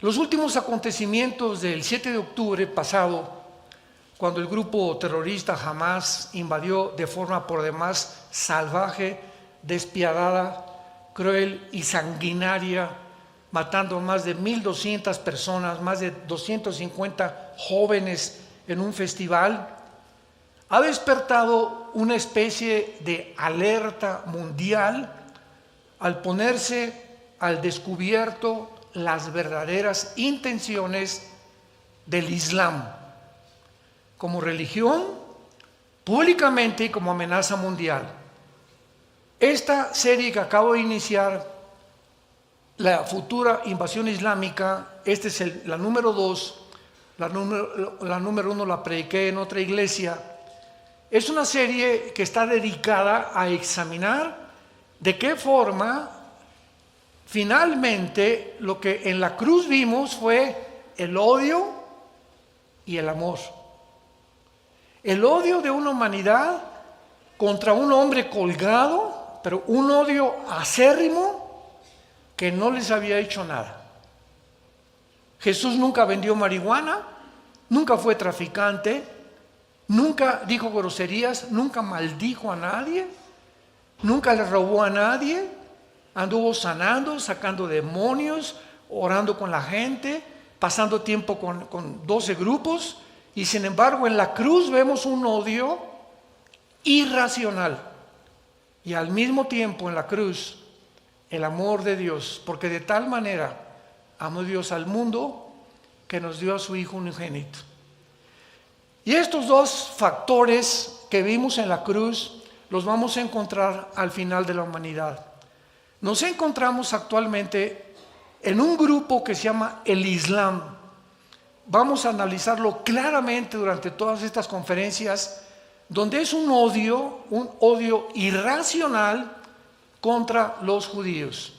Los últimos acontecimientos del 7 de octubre pasado, cuando el grupo terrorista Hamás invadió de forma por demás salvaje, despiadada, cruel y sanguinaria, matando a más de 1,200 personas, más de 250 jóvenes en un festival, ha despertado una especie de alerta mundial al ponerse al descubierto las verdaderas intenciones del Islam como religión, públicamente y como amenaza mundial. Esta serie que acabo de iniciar, la futura invasión islámica, esta es la número 2, la número 1 la prediqué en otra iglesia. Es una serie que está dedicada a examinar de qué forma finalmente lo que en la cruz vimos fue el odio y el amor. El odio de una humanidad contra un hombre colgado, pero un odio acérrimo que no les había hecho nada. Jesús nunca vendió marihuana, nunca fue traficante, nunca dijo groserías, nunca maldijo a nadie, nunca le robó a nadie, anduvo sanando, sacando demonios, orando con la gente, pasando tiempo con 12 grupos, y sin embargo en la cruz vemos un odio irracional, y al mismo tiempo en la cruz el amor de Dios, porque de tal manera amó Dios al mundo que nos dio a su Hijo unigénito. Y estos dos factores que vimos en la cruz los vamos a encontrar al final de la humanidad. Nos encontramos actualmente en un grupo que se llama el Islam. Vamos a analizarlo claramente durante todas estas conferencias, donde es un odio irracional contra los judíos.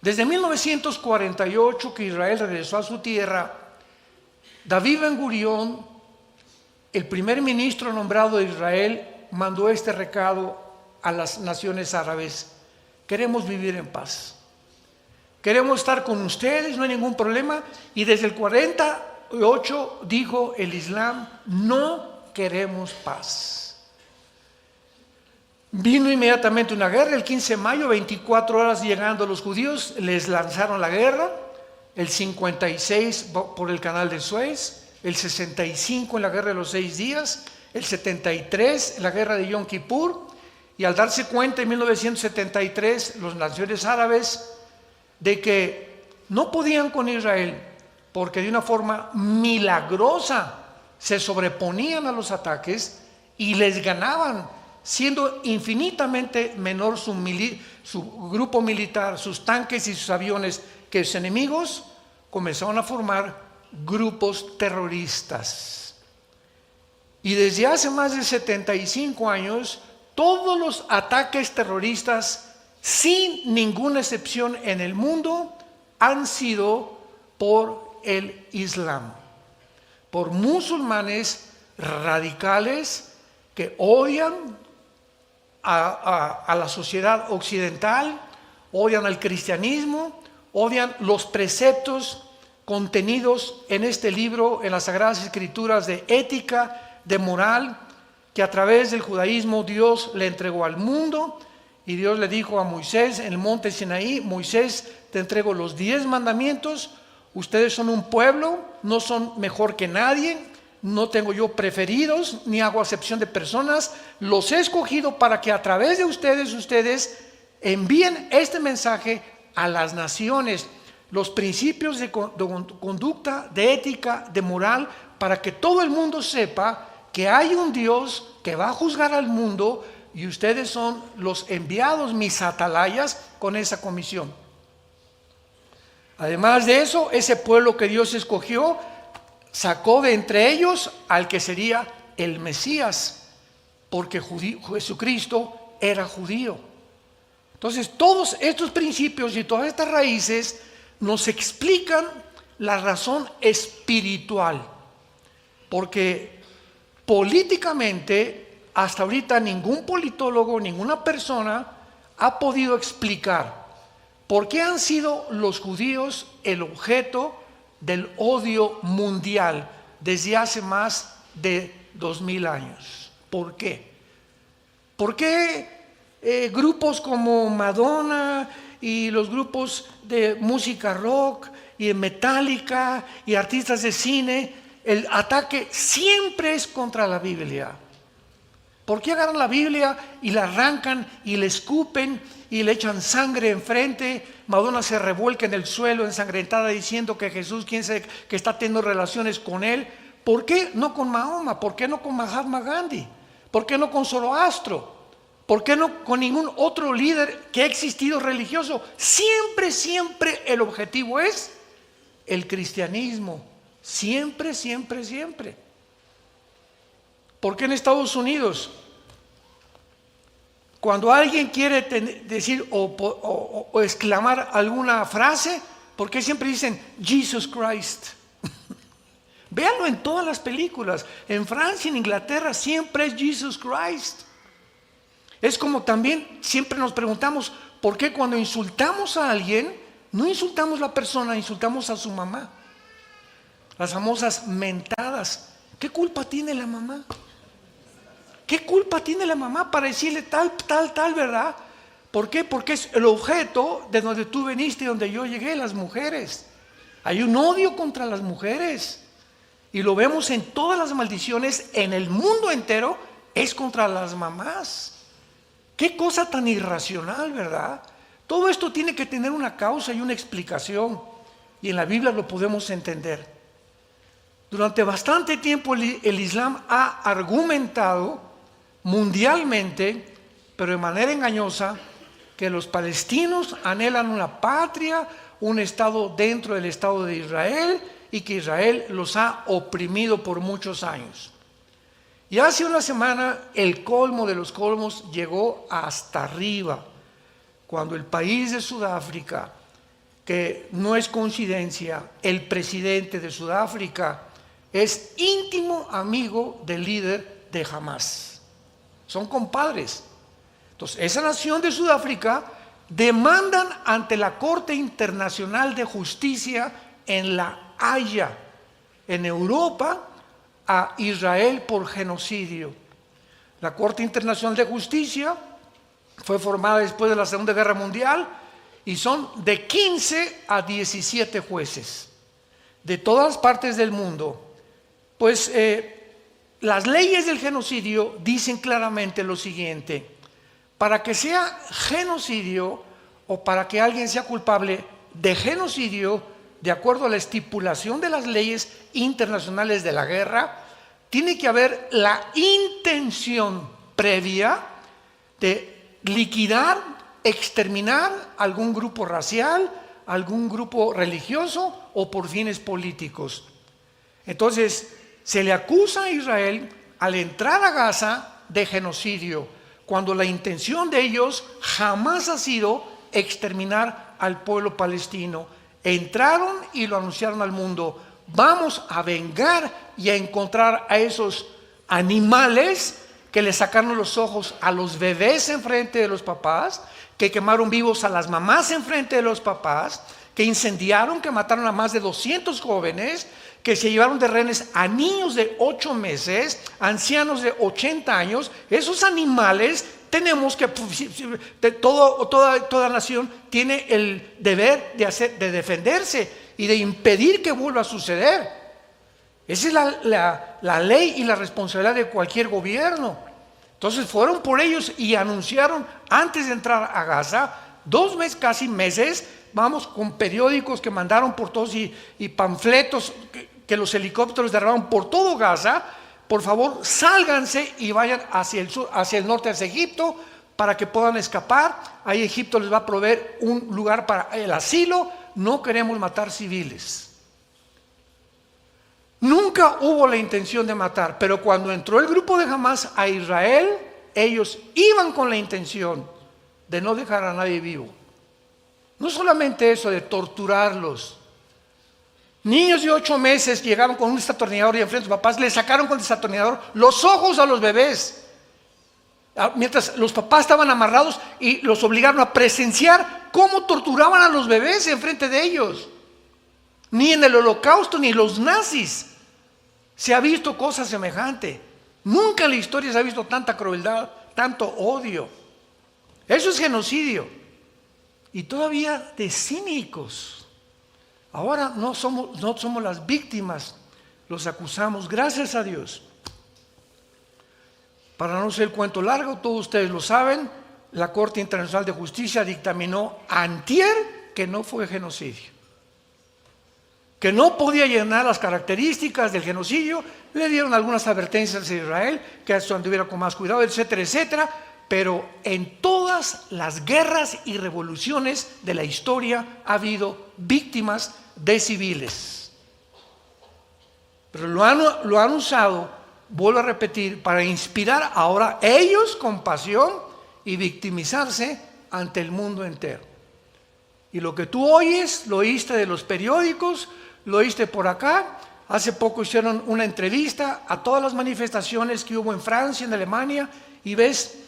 Desde 1948 que Israel regresó a su tierra, David Ben-Gurión, el primer ministro nombrado de Israel, mandó este recado a las naciones árabes: queremos vivir en paz, queremos estar con ustedes, no hay ningún problema. Y desde el 48 dijo el Islam: no queremos paz. Vino inmediatamente una guerra, el 15 de mayo, 24 horas llegando los judíos, les lanzaron la guerra, el 56 por el canal de Suez, el 65 en la guerra de los 6 días, el 73 en la guerra de Yom Kippur, y al darse cuenta en 1973 las naciones árabes de que no podían con Israel, porque de una forma milagrosa se sobreponían a los ataques y les ganaban, siendo infinitamente menor su grupo militar, sus tanques y sus aviones que sus enemigos, comenzaron a formar grupos terroristas. Y desde hace más de 75 años, todos los ataques terroristas, sin ninguna excepción en el mundo, han sido por el Islam, por musulmanes radicales que odian a la sociedad occidental, odian al cristianismo, odian los preceptos contenidos en este libro, en las Sagradas Escrituras, de ética, de moral, que a través del judaísmo Dios le entregó al mundo. Y Dios le dijo a Moisés en el monte Sinaí: Moisés, te entrego los 10 mandamientos, ustedes son un pueblo, no son mejor que nadie, no tengo yo preferidos, ni hago acepción de personas, los he escogido para que a través de ustedes envíen este mensaje a las naciones, los principios de conducta, de ética, de moral, para que todo el mundo sepa que hay un Dios que va a juzgar al mundo, y ustedes son los enviados, mis atalayas, con esa comisión. Además de eso, ese pueblo que Dios escogió sacó de entre ellos al que sería el Mesías, porque Jesucristo era judío. Entonces, todos estos principios y todas estas raíces nos explican la razón espiritual, porque políticamente hasta ahorita ningún politólogo, ninguna persona ha podido explicar ¿Por qué han sido los judíos el objeto del odio mundial desde hace más de 2000 años? ¿Por qué? ¿Por qué grupos como Madonna y los grupos de música rock y de Metallica y artistas de cine, el ataque siempre es contra la Biblia? ¿Por qué agarran la Biblia y la arrancan y le escupen y le echan sangre enfrente? Madonna se revuelca en el suelo ensangrentada diciendo que Jesús, quién sabe, que está teniendo relaciones con él. ¿Por qué no con Mahoma? ¿Por qué no con Mahatma Gandhi? ¿Por qué no con Zoroastro? ¿Por qué no con ningún otro líder que ha existido religioso? Siempre, siempre el objetivo es el cristianismo. Siempre, siempre, siempre. ¿Por qué en Estados Unidos, cuando alguien quiere decir o exclamar alguna frase, por qué siempre dicen Jesus Christ? Véanlo en todas las películas. En Francia, en Inglaterra, siempre es Jesus Christ. Es como también siempre nos preguntamos, ¿por qué cuando insultamos a alguien, no insultamos a la persona, insultamos a su mamá? Las famosas mentadas. ¿Qué culpa tiene la mamá? ¿Qué culpa tiene la mamá para decirle tal, verdad? ¿Por qué? Porque es el objeto de donde tú veniste y donde yo llegué, las mujeres. Hay un odio contra las mujeres. Y lo vemos en todas las maldiciones en el mundo entero, es contra las mamás. Qué cosa tan irracional, ¿verdad? Todo esto tiene que tener una causa y una explicación. Y en la Biblia lo podemos entender. Durante bastante tiempo el Islam ha argumentado mundialmente, pero de manera engañosa, que los palestinos anhelan una patria, un estado dentro del Estado de Israel, y que Israel los ha oprimido por muchos años. Y hace una semana el colmo de los colmos llegó hasta arriba, cuando el país de Sudáfrica, que no es coincidencia, el presidente de Sudáfrica es íntimo amigo del líder de Hamas. Son compadres. Entonces, esa nación de Sudáfrica demandan ante la Corte Internacional de Justicia en La Haya, en Europa, a Israel por genocidio. La Corte Internacional de Justicia fue formada después de la Segunda Guerra Mundial y son de 15 a 17 jueces de todas partes del mundo. Pues las leyes del genocidio dicen claramente lo siguiente: para que sea genocidio o para que alguien sea culpable de genocidio, de acuerdo a la estipulación de las leyes internacionales de la guerra, tiene que haber la intención previa de liquidar, exterminar algún grupo racial, algún grupo religioso o por fines políticos. Entonces, se le acusa a Israel al entrar a Gaza de genocidio, cuando la intención de ellos jamás ha sido exterminar al pueblo palestino. Entraron y lo anunciaron al mundo: vamos a vengar y a encontrar a esos animales que le sacaron los ojos a los bebés enfrente de los papás, que quemaron vivos a las mamás enfrente de los papás, que incendiaron, que mataron a más de 200 jóvenes, que se llevaron de rehenes a niños de 8 meses, ancianos de 80 años. Esos animales tenemos que, toda nación tiene el deber de defenderse y de impedir que vuelva a suceder. Esa es la ley y la responsabilidad de cualquier gobierno. Entonces fueron por ellos y anunciaron antes de entrar a Gaza, 2 meses, casi meses, vamos, con periódicos que mandaron por todos y panfletos que los helicópteros derrabaron por todo Gaza: por favor, sálganse y vayan hacia el sur, hacia el norte, hacia Egipto, para que puedan escapar. Ahí Egipto les va a proveer un lugar para el asilo. No queremos matar civiles. Nunca hubo la intención de matar, pero cuando entró el grupo de Hamas a Israel, ellos iban con la intención de no dejar a nadie vivo. No solamente eso, de torturarlos. Niños de 8 meses llegaban con un desatornillador y enfrente de sus papás le sacaron con el desatornillador los ojos a los bebés, mientras los papás estaban amarrados, y los obligaron a presenciar cómo torturaban a los bebés enfrente de ellos. Ni en el Holocausto ni los nazis se ha visto cosa semejante. Nunca en la historia se ha visto tanta crueldad, tanto odio. Eso es genocidio. Y todavía de cínicos. Ahora no somos las víctimas, los acusamos, gracias a Dios. Para no ser el cuento largo, todos ustedes lo saben, la Corte Internacional de Justicia dictaminó antier que no fue genocidio, que no podía llenar las características del genocidio. Le dieron algunas advertencias a Israel, que esto anduviera con más cuidado, etcétera, etcétera. Pero en todas las guerras y revoluciones de la historia ha habido víctimas de civiles. Pero lo han usado, vuelvo a repetir, para inspirar ahora ellos compasión y victimizarse ante el mundo entero. Y lo que tú oyes, lo oíste de los periódicos, lo oíste por acá. Hace poco hicieron una entrevista a todas las manifestaciones que hubo en Francia, en Alemania, y ves,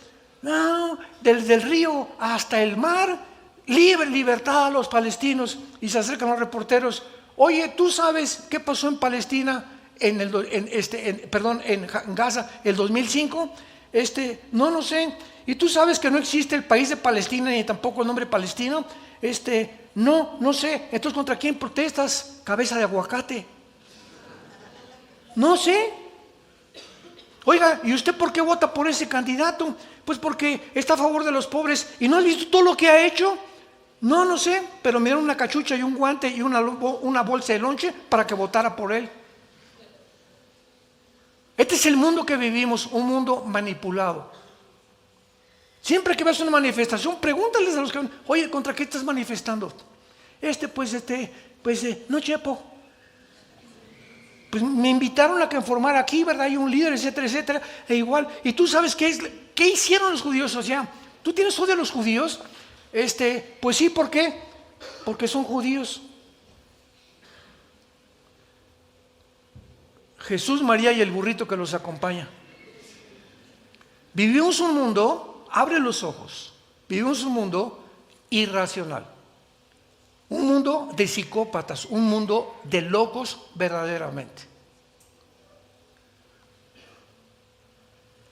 no, desde el río hasta el mar, libertad a los palestinos. Y se acercan los reporteros. Oye, ¿tú sabes qué pasó en Palestina en Gaza el 2005? No sé. ¿Y tú sabes que no existe el país de Palestina ni tampoco el nombre palestino? No sé. Entonces, ¿contra quién protestas, cabeza de aguacate? No sé. Oiga, ¿y usted por qué vota por ese candidato? Pues porque está a favor de los pobres. ¿Y no has visto todo lo que ha hecho? No sé, pero me dieron una cachucha y un guante y una bolsa de lonche para que votara por él. Este es el mundo que vivimos, un mundo manipulado. Siempre que vas a una manifestación, pregúntales a los que van, oye, ¿contra qué estás manifestando? No, chepo. Pues me invitaron a que formara aquí, ¿verdad? Hay un líder, etcétera, etcétera, e igual. ¿Y tú sabes qué hicieron los judíos? O sea, ¿tú tienes odio a los judíos? Pues sí, ¿por qué? Porque son judíos. Jesús, María y el burrito que los acompaña. Vivimos un mundo, abre los ojos, vivimos un mundo irracional. Un mundo de psicópatas, un mundo de locos verdaderamente.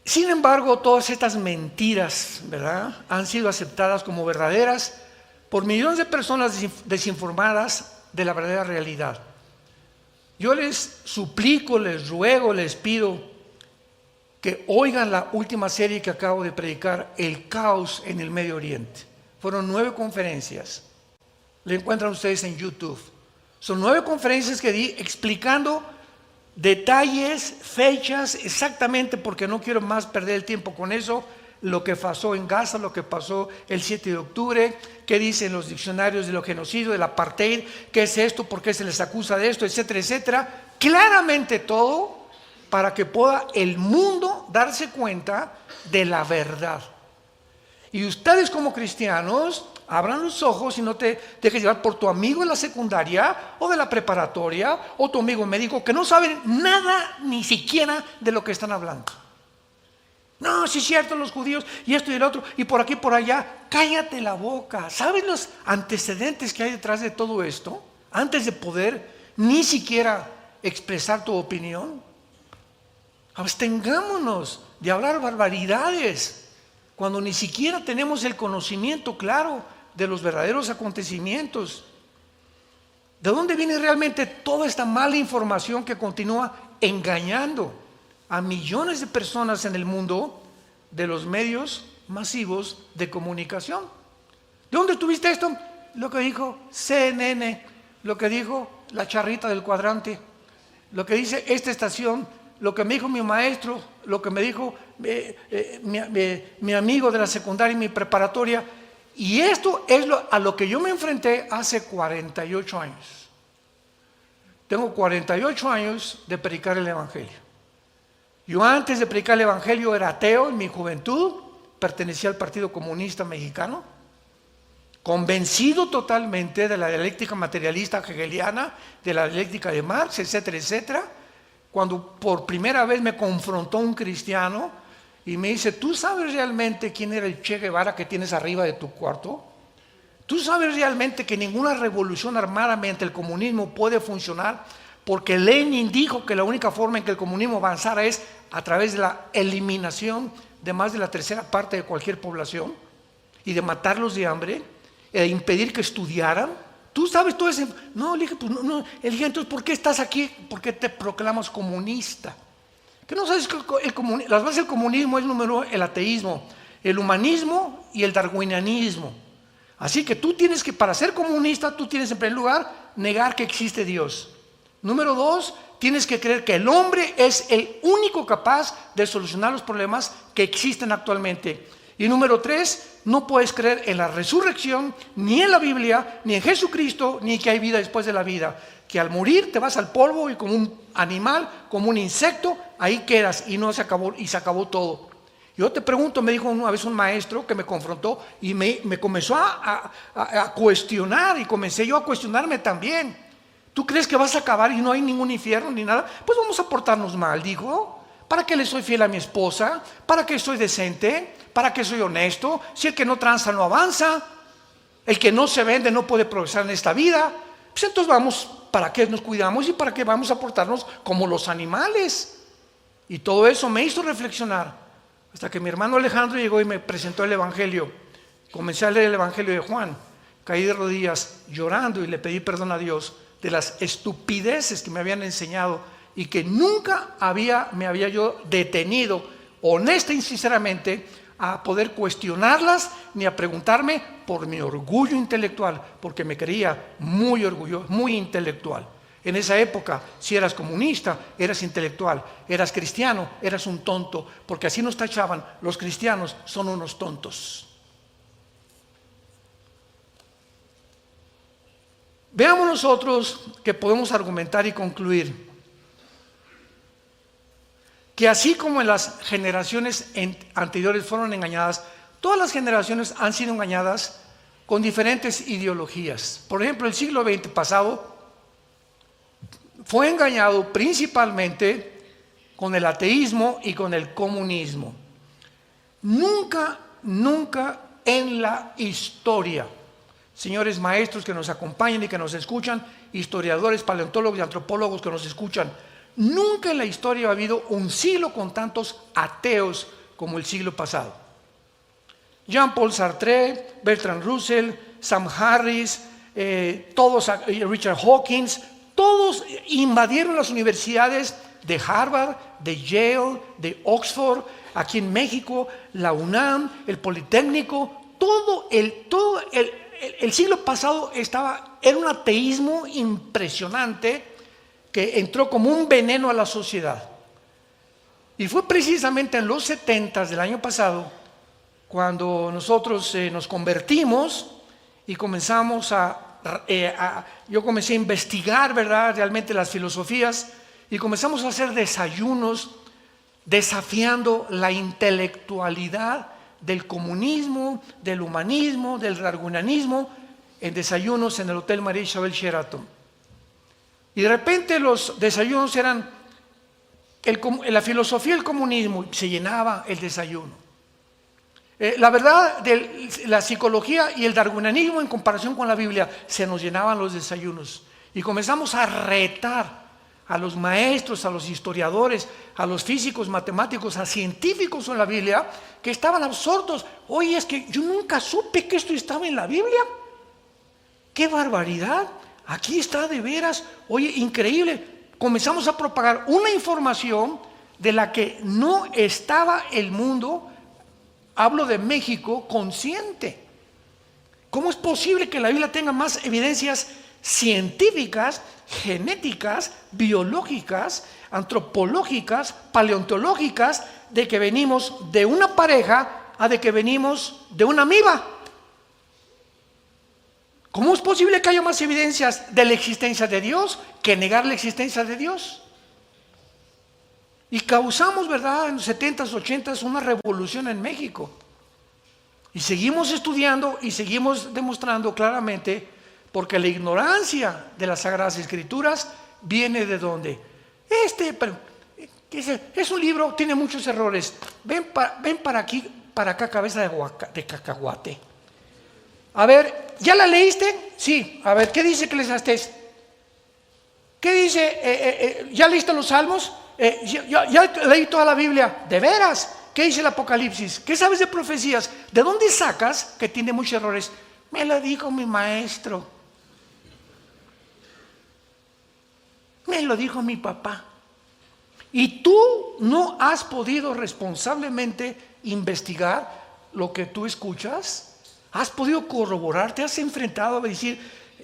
Sin embargo, todas estas mentiras, ¿verdad?, han sido aceptadas como verdaderas por millones de personas desinformadas de la verdadera realidad. Yo les suplico, les ruego, les pido que oigan la última serie que acabo de predicar, El caos en el Medio Oriente. Fueron 9 conferencias. La encuentran ustedes en YouTube. Son 9 conferencias que di explicando detalles, fechas, exactamente, porque no quiero más perder el tiempo con eso, lo que pasó en Gaza, lo que pasó el 7 de octubre, qué dicen los diccionarios de los genocidios, del apartheid, qué es esto, por qué se les acusa de esto, etcétera, etcétera. Claramente todo para que pueda el mundo darse cuenta de la verdad. Y ustedes como cristianos, abran los ojos y no te dejes llevar por tu amigo en la secundaria o de la preparatoria o tu amigo médico que no saben nada ni siquiera de lo que están hablando. No, sí es cierto, los judíos y esto y el otro y por aquí y por allá. Cállate la boca. ¿Sabes los antecedentes que hay detrás de todo esto? Antes de poder ni siquiera expresar tu opinión. Abstengámonos de hablar barbaridades cuando ni siquiera tenemos el conocimiento claro de los verdaderos acontecimientos. ¿De dónde viene realmente toda esta mala información que continúa engañando a millones de personas en el mundo de los medios masivos de comunicación? ¿De dónde tuviste esto? Lo que dijo CNN, lo que dijo la charrita del cuadrante, lo que dice esta estación, lo que me dijo mi maestro, lo que me dijo mi amigo de la secundaria y mi preparatoria. Y esto es a lo que yo me enfrenté hace 48 años. Tengo 48 años de predicar el Evangelio. Yo antes de predicar el Evangelio era ateo en mi juventud, pertenecía al Partido Comunista Mexicano, convencido totalmente de la dialéctica materialista hegeliana, de la dialéctica de Marx, etcétera, etcétera. Cuando por primera vez me confrontó un cristiano y me dice, ¿tú sabes realmente quién era el Che Guevara que tienes arriba de tu cuarto? ¿Tú sabes realmente que ninguna revolución armada mediante el comunismo puede funcionar? Porque Lenin dijo que la única forma en que el comunismo avanzara es a través de la eliminación de más de la tercera parte de cualquier población y de matarlos de hambre e impedir que estudiaran. ¿Tú sabes todo eso? No, le dije, pues no. Le dije, entonces, ¿por qué estás aquí? ¿Por qué te proclamas comunista? ¿Que no sabes que las bases del comunismo es número uno, el ateísmo, el humanismo y el darwinianismo? Así que tú tienes que, para ser comunista, tú tienes en primer lugar negar que existe Dios. Número dos, tienes que creer que el hombre es el único capaz de solucionar los problemas que existen actualmente. Y número tres, no puedes creer en la resurrección, ni en la Biblia, ni en Jesucristo, ni que hay vida después de la vida. Que al morir te vas al polvo y como un animal, como un insecto, ahí quedas y se acabó todo. Yo te pregunto, me dijo una vez un maestro que me confrontó y me comenzó a cuestionar, y comencé yo a cuestionarme también. ¿Tú crees que vas a acabar y no hay ningún infierno ni nada? Pues vamos a portarnos mal, dijo. ¿Para qué le soy fiel a mi esposa? ¿Para qué soy decente? ¿Para qué soy honesto? Si el que no tranza no avanza, el que no se vende no puede progresar en esta vida. Pues entonces vamos, ¿para qué nos cuidamos y para qué vamos a portarnos como los animales? Y todo eso me hizo reflexionar. Hasta que mi hermano Alejandro llegó y me presentó el Evangelio. Comencé a leer el Evangelio de Juan. Caí de rodillas llorando y le pedí perdón a Dios de las estupideces que me habían enseñado y que nunca me había yo detenido, honesta y sinceramente, a poder cuestionarlas ni a preguntarme por mi orgullo intelectual, porque me creía muy orgulloso, muy intelectual. En esa época, si eras comunista, eras intelectual, eras cristiano, eras un tonto, porque así nos tachaban: los cristianos son unos tontos. Veamos nosotros que podemos argumentar y concluir que así como en las generaciones anteriores fueron engañadas, todas las generaciones han sido engañadas con diferentes ideologías. Por ejemplo, el siglo XX pasado fue engañado principalmente con el ateísmo y con el comunismo. Nunca en la historia, señores maestros que nos acompañan y que nos escuchan, historiadores, paleontólogos y antropólogos que nos escuchan, nunca en la historia ha habido un siglo con tantos ateos como el siglo pasado. Jean-Paul Sartre, Bertrand Russell, Sam Harris, Richard Hawkins, todos invadieron las universidades de Harvard, de Yale, de Oxford, aquí en México, la UNAM, el Politécnico. Todo el siglo pasado era un ateísmo impresionante que entró como un veneno a la sociedad. Y fue precisamente en los 70s del año pasado cuando nosotros nos convertimos y comenzamos yo comencé a investigar, ¿verdad?, realmente las filosofías, y comenzamos a hacer desayunos desafiando la intelectualidad del comunismo, del humanismo, del darwinianismo, en desayunos en el Hotel María Isabel Sheraton. Y de repente los desayunos eran la filosofía del comunismo, se llenaba el desayuno. La verdad de la psicología y el darwinianismo en comparación con la Biblia, se nos llenaban los desayunos. Y comenzamos a retar a los maestros, a los historiadores, a los físicos, matemáticos, a científicos en la Biblia, que estaban absortos. Oye, es que yo nunca supe que esto estaba en la Biblia. ¡Qué barbaridad! Aquí está de veras. Oye, increíble. Comenzamos a propagar una información de la que no estaba el mundo, hablo de México, consciente. ¿Cómo es posible que la Biblia tenga más evidencias científicas, genéticas, biológicas, antropológicas, paleontológicas, de que venimos de una pareja a de que venimos de una amiba? ¿Cómo es posible que haya más evidencias de la existencia de Dios que negar la existencia de Dios? Y causamos, ¿verdad?, en los 70s, 80s una revolución en México. Y seguimos estudiando y seguimos demostrando claramente, porque la ignorancia de las Sagradas Escrituras viene de ¿dónde? Es un libro, tiene muchos errores. Ven para aquí, para acá, cabeza de cacahuate. A ver, ¿ya la leíste? Sí. A ver, ¿qué dice Eclesiastés? ¿Qué dice? ¿Ya leíste los Salmos? Ya leí toda la Biblia. ¿De veras? ¿Qué dice el Apocalipsis? ¿Qué sabes de profecías? ¿De dónde sacas que tiene muchos errores? Me lo dijo mi maestro. Me lo dijo mi papá. Y tú no has podido responsablemente investigar lo que tú escuchas. ¿Has podido corroborar? ¿Te has enfrentado a decir,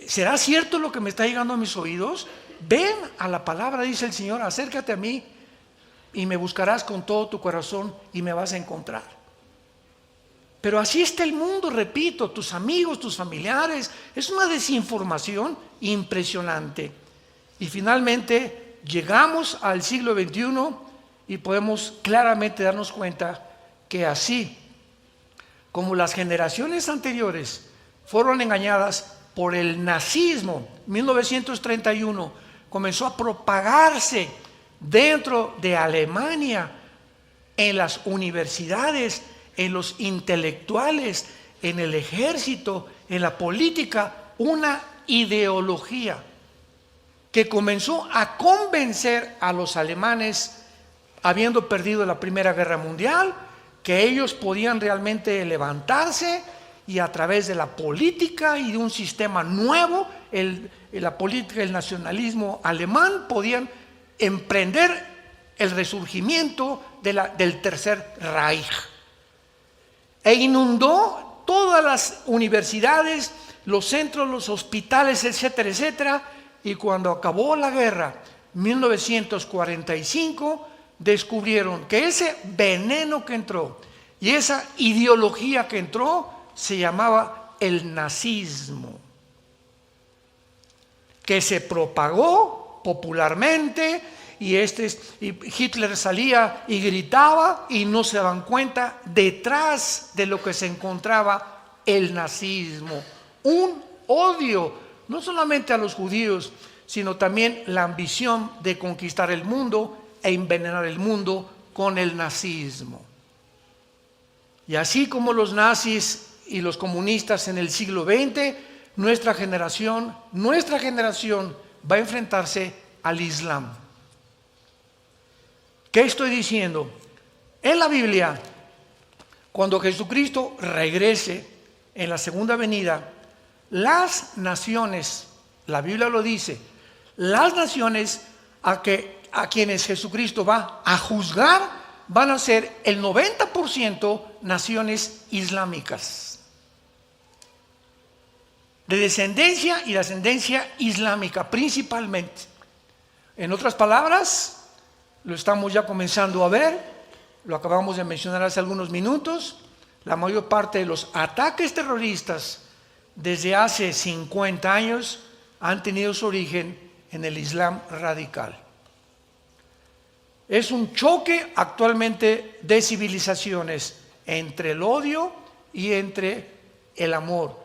¿será cierto lo que me está llegando a mis oídos? Ven a la palabra, dice el Señor, acércate a mí y me buscarás con todo tu corazón y me vas a encontrar. Pero así está el mundo, repito, tus amigos, tus familiares. Es una desinformación impresionante. Y finalmente llegamos al siglo XXI y podemos claramente darnos cuenta que así como las generaciones anteriores fueron engañadas por el nazismo, 1931 comenzó a propagarse dentro de Alemania, en las universidades, en los intelectuales, en el ejército, en la política, una ideología que comenzó a convencer a los alemanes, habiendo perdido la Primera Guerra Mundial, que ellos podían realmente levantarse y a través de la política y de un sistema nuevo, la política, el nacionalismo alemán, podían emprender el resurgimiento del Tercer Reich. E inundó todas las universidades, los centros, los hospitales, etcétera, etcétera. Y cuando acabó la guerra, 1945, descubrieron que ese veneno que entró y esa ideología que entró se llamaba el nazismo, que se propagó popularmente y Hitler salía y gritaba y no se daban cuenta detrás de lo que se encontraba el nazismo, un odio no solamente a los judíos, sino también la ambición de conquistar el mundo e envenenar el mundo con el nazismo. Y así como los nazis y los comunistas en el siglo XX, nuestra generación va a enfrentarse al Islam. ¿Qué estoy diciendo? En la Biblia, cuando Jesucristo regrese en la segunda venida, las naciones, la Biblia lo dice, las naciones a quienes Jesucristo va a juzgar van a ser el 90% naciones islámicas, de descendencia y de ascendencia islámica principalmente. En otras palabras, lo estamos ya comenzando a ver, lo acabamos de mencionar hace algunos minutos, la mayor parte de los ataques terroristas desde hace 50 años han tenido su origen en el Islam radical. Es un choque actualmente de civilizaciones entre el odio y entre el amor.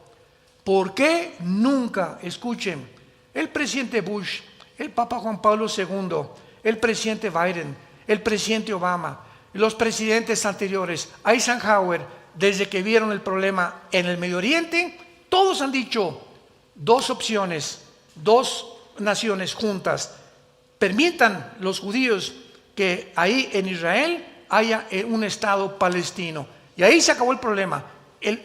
¿Por qué nunca, escuchen, el presidente Bush, el Papa Juan Pablo II, el presidente Biden, el presidente Obama, los presidentes anteriores, Eisenhower, desde que vieron el problema en el Medio Oriente, todos han dicho dos opciones, dos naciones juntas? Permitan los judíos que ahí en Israel haya un Estado palestino. Y ahí se acabó el problema.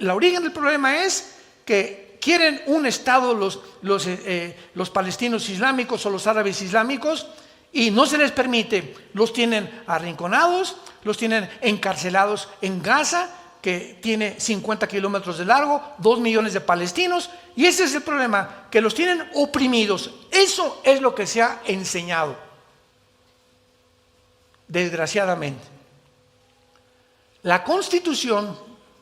La origen del problema es que quieren un Estado los palestinos islámicos o los árabes islámicos y no se les permite. Los tienen arrinconados, los tienen encarcelados en Gaza, que tiene 50 kilómetros de largo, 2 millones de palestinos, y ese es el problema, que los tienen oprimidos. Eso es lo que se ha enseñado, desgraciadamente. La Constitución,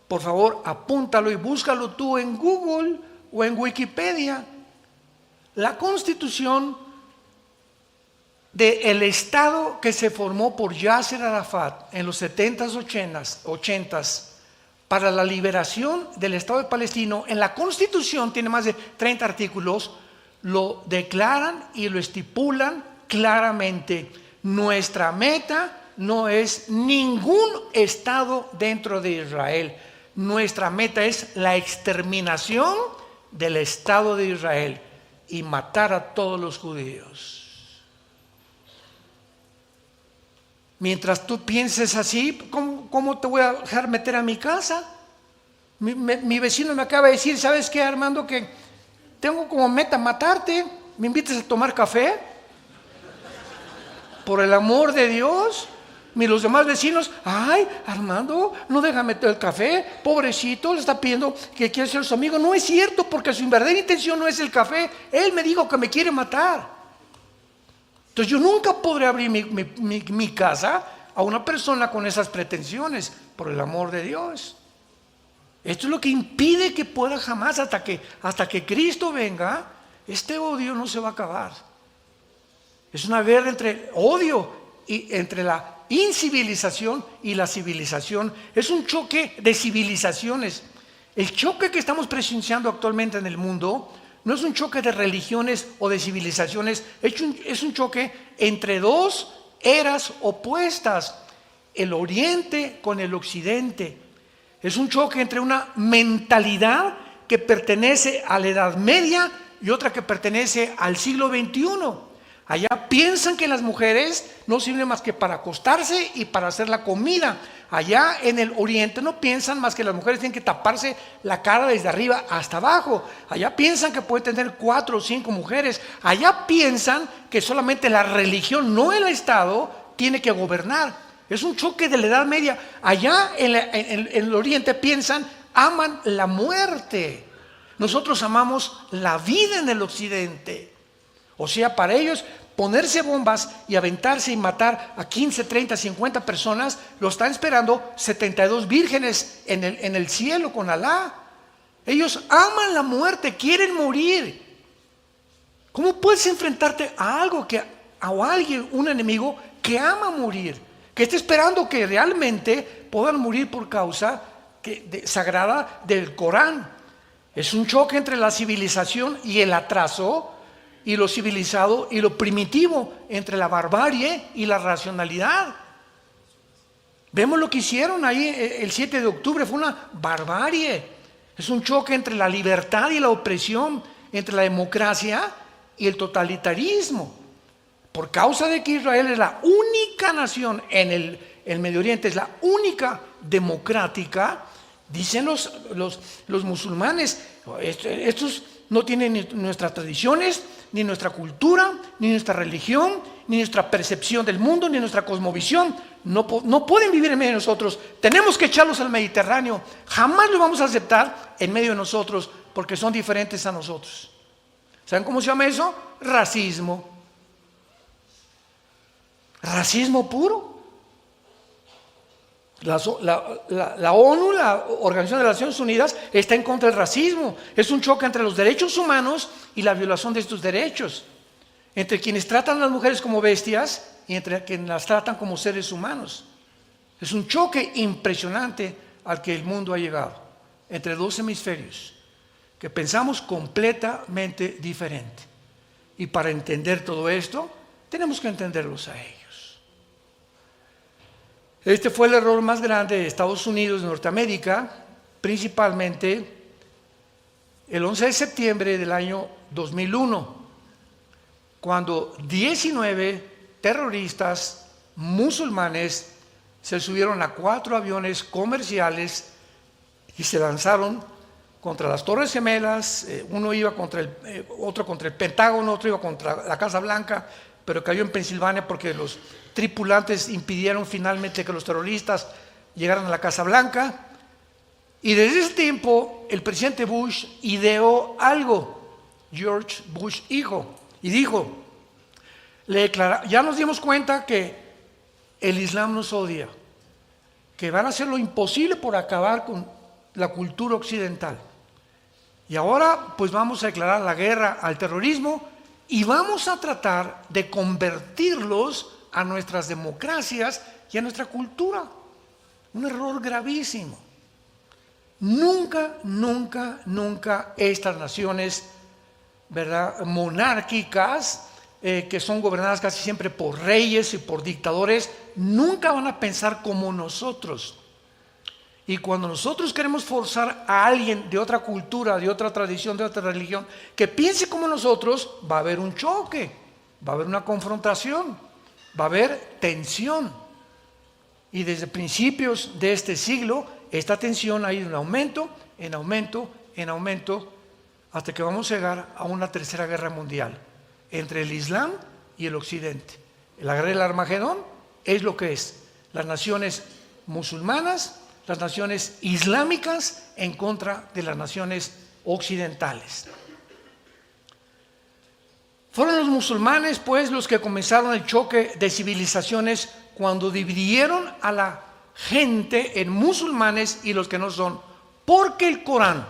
por favor, apúntalo y búscalo tú en Google o en Wikipedia. La Constitución del Estado que se formó por Yasser Arafat en los 70s, 80s, para la liberación del Estado de Palestina, en la Constitución, tiene más de 30 artículos, lo declaran y lo estipulan claramente. Nuestra meta no es ningún Estado dentro de Israel. Nuestra meta es la exterminación del Estado de Israel y matar a todos los judíos. Mientras tú pienses así, ¿cómo te voy a dejar meter a mi casa? Mi vecino me acaba de decir, ¿sabes qué, Armando? Que tengo como meta matarte. ¿Me invitas a tomar café? Por el amor de Dios. Y los demás vecinos, ay, Armando, no deja meter el café, pobrecito, le está pidiendo que quiere ser su amigo. No es cierto, porque su verdadera intención no es el café. Él me dijo que me quiere matar. Entonces yo nunca podré abrir mi casa a una persona con esas pretensiones, por el amor de Dios. Esto es lo que impide que pueda jamás, hasta que Cristo venga, este odio no se va a acabar. Es una guerra entre odio y entre la incivilización y la civilización. Es un choque de civilizaciones. El choque que estamos presenciando actualmente en el mundo no es un choque de religiones o de civilizaciones, es un choque entre dos eras opuestas, el Oriente con el Occidente. Es un choque entre una mentalidad que pertenece a la Edad Media y otra que pertenece al siglo XXI. Allá piensan que las mujeres no sirven más que para acostarse y para hacer la comida. Allá en el Oriente no piensan más que las mujeres tienen que taparse la cara desde arriba hasta abajo. Allá piensan que pueden tener 4 o 5 mujeres. Allá piensan que solamente la religión, no el Estado, tiene que gobernar. Es un choque de la Edad Media. Allá en el Oriente piensan, aman la muerte. Nosotros amamos la vida en el Occidente. O sea, para ellos ponerse bombas y aventarse y matar a 15, 30, 50 personas, lo están esperando 72 vírgenes en el cielo con Alá. Ellos aman la muerte, quieren morir. ¿Cómo puedes enfrentarte a alguien, un enemigo que ama morir? Que está esperando que realmente puedan morir por causa sagrada del Corán. Es un choque entre la civilización y el atraso, y lo civilizado y lo primitivo, entre la barbarie y la racionalidad. Vemos lo que hicieron ahí el 7 de octubre, fue una barbarie. Es un choque entre la libertad y la opresión, entre la democracia y el totalitarismo. Por causa de que Israel es la única nación en el Medio Oriente, es la única democrática, dicen los musulmanes, estos no tienen ni nuestras tradiciones, ni nuestra cultura, ni nuestra religión, ni nuestra percepción del mundo, ni nuestra cosmovisión. No pueden vivir en medio de nosotros. Tenemos que echarlos al Mediterráneo. Jamás lo vamos a aceptar en medio de nosotros, porque son diferentes a nosotros. ¿Saben cómo se llama eso? Racismo. Racismo puro. La ONU, la Organización de las Naciones Unidas, está en contra del racismo. Es un choque entre los derechos humanos y la violación de estos derechos, entre quienes tratan a las mujeres como bestias y entre quienes las tratan como seres humanos. Es un choque impresionante al que el mundo ha llegado, entre dos hemisferios que pensamos completamente diferente. Y para entender todo esto, tenemos que entenderlos a ellos. Este fue el error más grande de Estados Unidos, de Norteamérica, principalmente el 11 de septiembre del año 2001, cuando 19 terroristas musulmanes se subieron a 4 aviones comerciales y se lanzaron contra las Torres Gemelas. Uno iba otro contra el Pentágono, otro iba contra la Casa Blanca, pero cayó en Pensilvania porque los tripulantes impidieron finalmente que los terroristas llegaran a la Casa Blanca. Y desde ese tiempo el presidente Bush ideó algo, George Bush hijo, y dijo, ya nos dimos cuenta que el Islam nos odia, que van a hacer lo imposible por acabar con la cultura occidental. Y ahora pues vamos a declarar la guerra al terrorismo y vamos a tratar de convertirlos a nuestras democracias y a nuestra cultura. Un error gravísimo. Nunca estas naciones, ¿verdad?, monárquicas, que son gobernadas casi siempre por reyes y por dictadores, nunca van a pensar como nosotros. Y cuando nosotros queremos forzar a alguien de otra cultura, de otra tradición, de otra religión, que piense como nosotros, va a haber un choque, va a haber una confrontación, va a haber tensión. Y desde principios de este siglo, esta tensión ha ido en aumento, en aumento, en aumento, hasta que vamos a llegar a una tercera guerra mundial entre el Islam y el Occidente. La guerra del Armagedón es lo que es: las naciones musulmanas, las naciones islámicas en contra de las naciones occidentales. Fueron los musulmanes, pues, los que comenzaron el choque de civilizaciones cuando dividieron a la gente en musulmanes y los que no son, porque el Corán,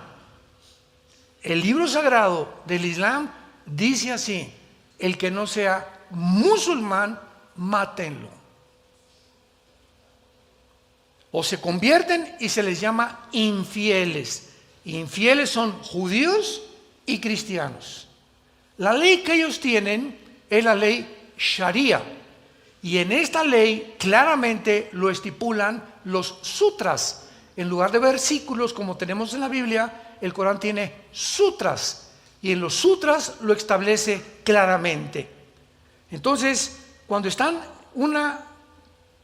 el libro sagrado del Islam, dice así: el que no sea musulmán, mátenlo. O se convierten y se les llama infieles. Infieles son judíos y cristianos. La ley que ellos tienen es la ley Sharia. Y en esta ley claramente lo estipulan los sutras. En lugar de versículos como tenemos en la Biblia, el Corán tiene sutras. Y en los sutras lo establece claramente. Entonces, cuando están una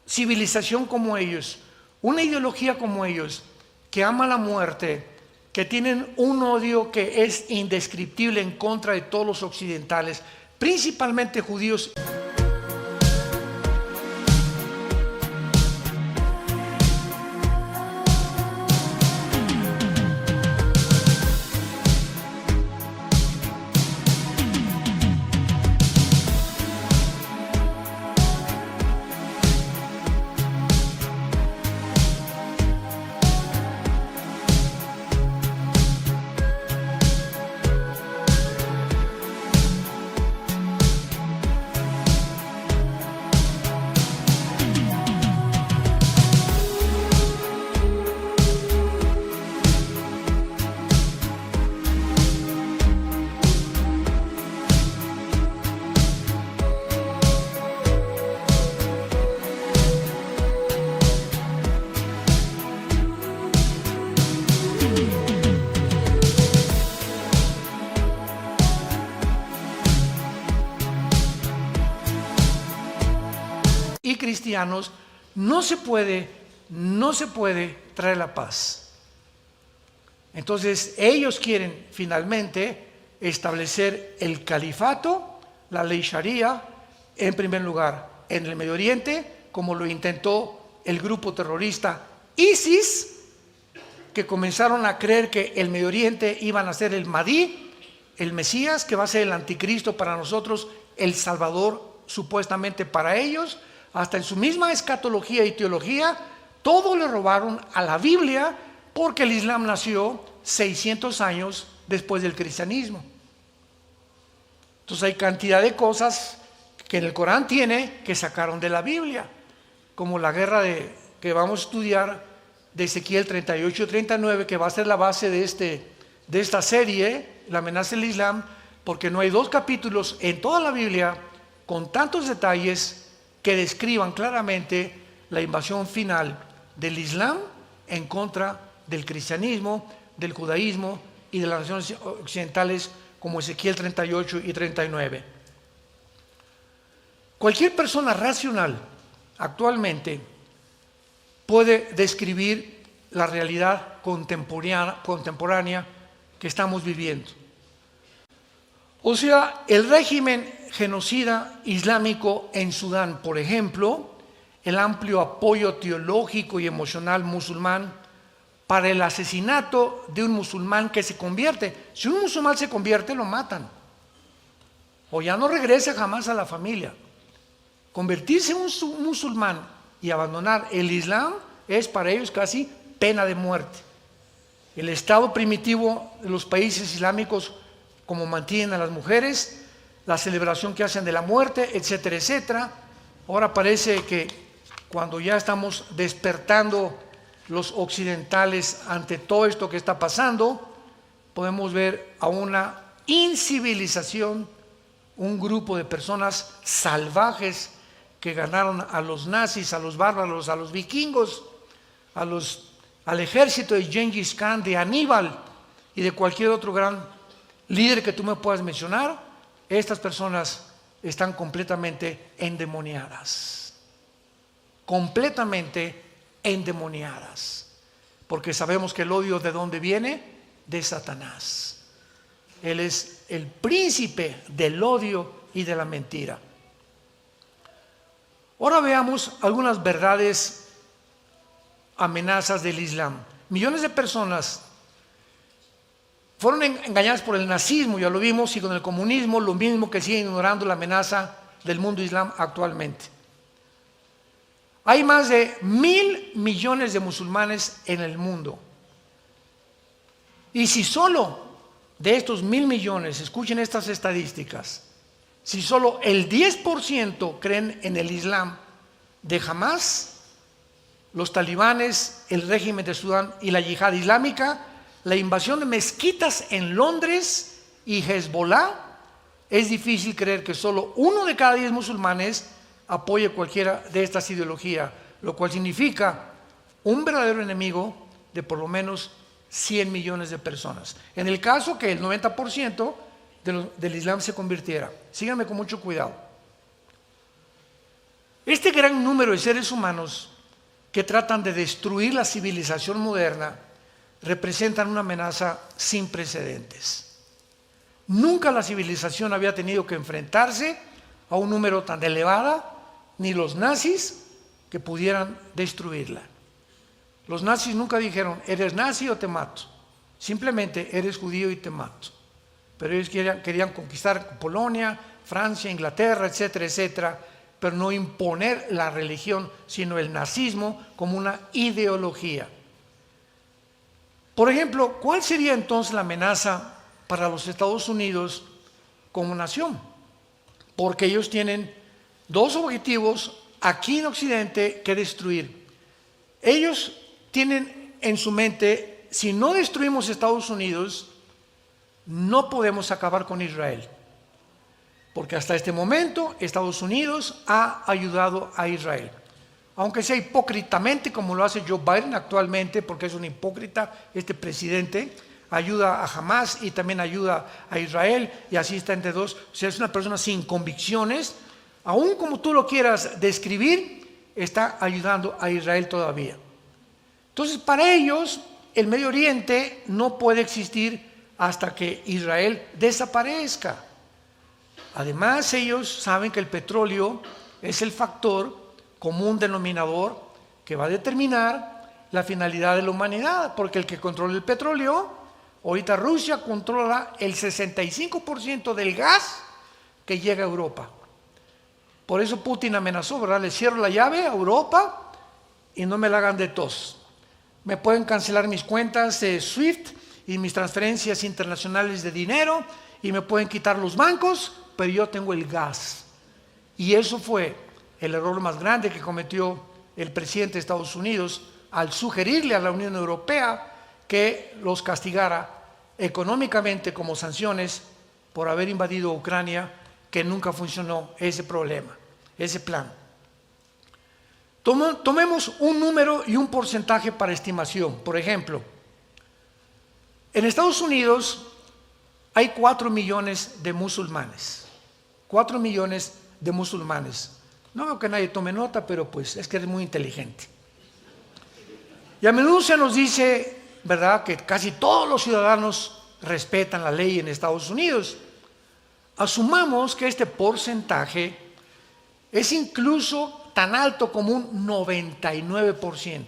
civilización como ellos, una ideología como ellos, que ama la muerte, que tienen un odio que es indescriptible en contra de todos los occidentales, principalmente judíos. Y cristianos, no se puede traer la paz. Entonces ellos quieren finalmente establecer el califato, la ley Sharia, en primer lugar en el Medio Oriente, como lo intentó el grupo terrorista ISIS, que comenzaron a creer que el Medio Oriente iban a ser el Mahdi, el Mesías, que va a ser el anticristo para nosotros, el Salvador supuestamente para ellos. Hasta en su misma escatología y teología, todo le robaron a la Biblia, porque el Islam nació 600 años después del cristianismo. Entonces hay cantidad de cosas que en el Corán tiene que sacaron de la Biblia, como la guerra que vamos a estudiar de Ezequiel 38 y 39, que va a ser la base de esta serie, la amenaza del Islam, porque no hay dos capítulos en toda la Biblia con tantos detalles que describan claramente la invasión final del Islam en contra del cristianismo, del judaísmo y de las naciones occidentales, como Ezequiel 38 y 39. Cualquier persona racional actualmente puede describir la realidad contemporánea que estamos viviendo. O sea, el régimen genocida islámico en Sudán, por ejemplo, el amplio apoyo teológico y emocional musulmán para el asesinato de un musulmán que se convierte. Si un musulmán se convierte, lo matan. O ya no regresa jamás a la familia. Convertirse en un musulmán y abandonar el Islam es para ellos casi pena de muerte. El estado primitivo de los países islámicos, como mantienen a las mujeres, la celebración que hacen de la muerte, etcétera, etcétera. Ahora parece que cuando ya estamos despertando los occidentales ante todo esto que está pasando, podemos ver a una incivilización, un grupo de personas salvajes que ganaron a los nazis, a los bárbaros, a los vikingos, a los al ejército de Gengis Khan, de Aníbal y de cualquier otro gran líder que tú me puedas mencionar, estas personas están completamente endemoniadas. Completamente endemoniadas. Porque sabemos que el odio, ¿de dónde viene? De Satanás. Él es el príncipe del odio y de la mentira. Ahora veamos algunas verdades, amenazas del Islam. Millones de personas fueron engañadas por el nazismo, ya lo vimos, y con el comunismo, lo mismo, que siguen ignorando la amenaza del mundo islam actualmente. Hay más de 1.000 millones de musulmanes en el mundo. Y si solo de estos 1.000 millones, escuchen estas estadísticas, si solo el 10% creen en el Islam de Hamás, los talibanes, el régimen de Sudán y la yihad islámica, la invasión de mezquitas en Londres y Hezbollah, es difícil creer que solo 1 de cada 10 musulmanes apoye cualquiera de estas ideologías, lo cual significa un verdadero enemigo de por lo menos 100 millones de personas. En el caso que el 90% del Islam se convirtiera. Síganme con mucho cuidado. Este gran número de seres humanos que tratan de destruir la civilización moderna representan una amenaza sin precedentes. Nunca la civilización había tenido que enfrentarse a un número tan elevado, ni los nazis que pudieran destruirla. Los nazis nunca dijeron, eres nazi o te mato. Simplemente, eres judío y te mato. Pero ellos querían conquistar Polonia, Francia, Inglaterra, etcétera, etcétera, pero no imponer la religión, sino el nazismo como una ideología. Por ejemplo, ¿cuál sería entonces la amenaza para los Estados Unidos como nación? Porque ellos tienen 2 objetivos aquí en Occidente que destruir. Ellos tienen en su mente, si no destruimos Estados Unidos, no podemos acabar con Israel. Porque hasta este momento Estados Unidos ha ayudado a Israel. Aunque sea hipócritamente, como lo hace Joe Biden actualmente, porque es un hipócrita este presidente, ayuda a Hamás y también ayuda a Israel, y así está entre dos. O sea, es una persona sin convicciones, aún como tú lo quieras describir, está ayudando a Israel todavía. Entonces, para ellos, el Medio Oriente no puede existir hasta que Israel desaparezca. Además, ellos saben que el petróleo es el factor común denominador que va a determinar la finalidad de la humanidad, porque el que controla el petróleo, ahorita Rusia controla el 65% del gas que llega a Europa. Por eso Putin amenazó, ¿verdad? Le cierro la llave a Europa y no me la hagan de tos. Me pueden cancelar mis cuentas de SWIFT y mis transferencias internacionales de dinero, y me pueden quitar los bancos, pero yo tengo el gas. Y eso fue el error más grande que cometió el presidente de Estados Unidos al sugerirle a la Unión Europea que los castigara económicamente como sanciones por haber invadido Ucrania, que nunca funcionó ese problema, ese plan. Tomemos un número y un porcentaje para estimación. Por ejemplo, en Estados Unidos hay 4 millones de musulmanes. 4 millones de musulmanes. No veo que nadie tome nota, pero pues es que eres muy inteligente. Y a menudo se nos dice, ¿verdad?, que casi todos los ciudadanos respetan la ley en Estados Unidos. Asumamos que este porcentaje es incluso tan alto como un 99%,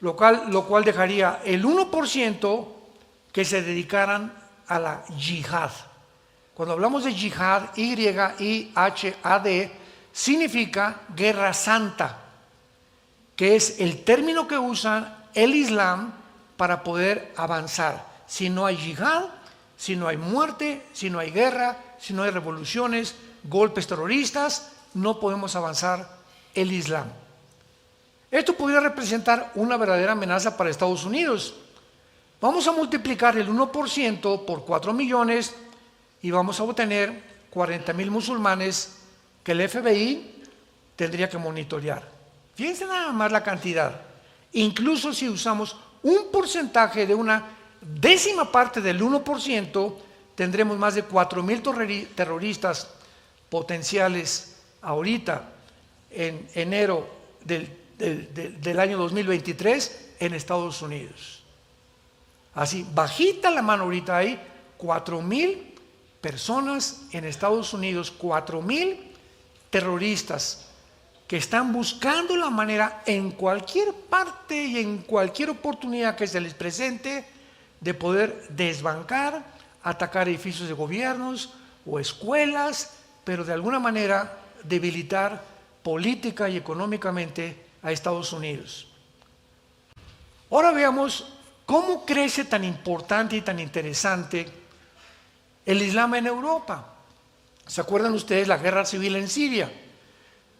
lo cual dejaría el 1% que se dedicaran a la yihad. Cuando hablamos de yihad, Y-I-H-A-D, significa guerra santa, que es el término que usa el Islam para poder avanzar. Si no hay yihad, si no hay muerte, si no hay guerra, si no hay revoluciones, golpes terroristas, no podemos avanzar el Islam. Esto podría representar una verdadera amenaza para Estados Unidos. Vamos a multiplicar el 1% por 4 millones y vamos a obtener 40,000 musulmanes que el FBI tendría que monitorear. Fíjense nada más la cantidad. Incluso si usamos un porcentaje de una décima parte del 1%, tendremos más de 4,000 terroristas potenciales ahorita en enero del año 2023 en Estados Unidos. Así, bajita la mano ahorita hay 4,000 personas en Estados Unidos, 4,000 terroristas que están buscando la manera en cualquier parte y en cualquier oportunidad que se les presente de poder desbancar, atacar edificios de gobiernos o escuelas, pero de alguna manera debilitar política y económicamente a Estados Unidos. Ahora veamos cómo crece tan importante y tan interesante el Islam en Europa. ¿Se acuerdan ustedes la guerra civil en Siria?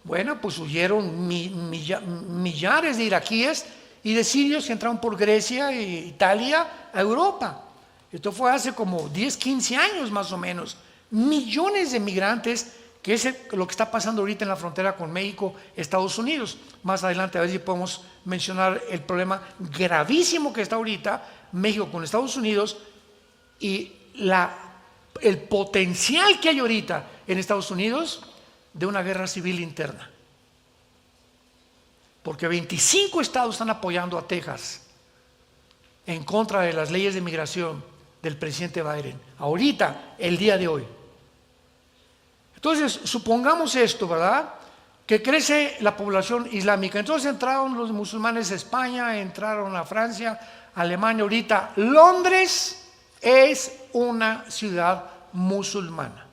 Bueno, pues huyeron millares de iraquíes y de sirios que entraron por Grecia e Italia a Europa. Esto fue hace como 10, 15 años más o menos. Millones de migrantes, que es lo que está pasando ahorita en la frontera con México, Estados Unidos. Más adelante a ver si podemos mencionar el problema gravísimo que está ahorita México con Estados Unidos y el potencial que hay ahorita en Estados Unidos de una guerra civil interna. Porque 25 estados están apoyando a Texas en contra de las leyes de migración del presidente Biden, ahorita, el día de hoy. Entonces, supongamos esto, ¿verdad? Que crece la población islámica. Entonces entraron los musulmanes a España, entraron a Francia, Alemania. Ahorita Londres es una ciudad musulmana.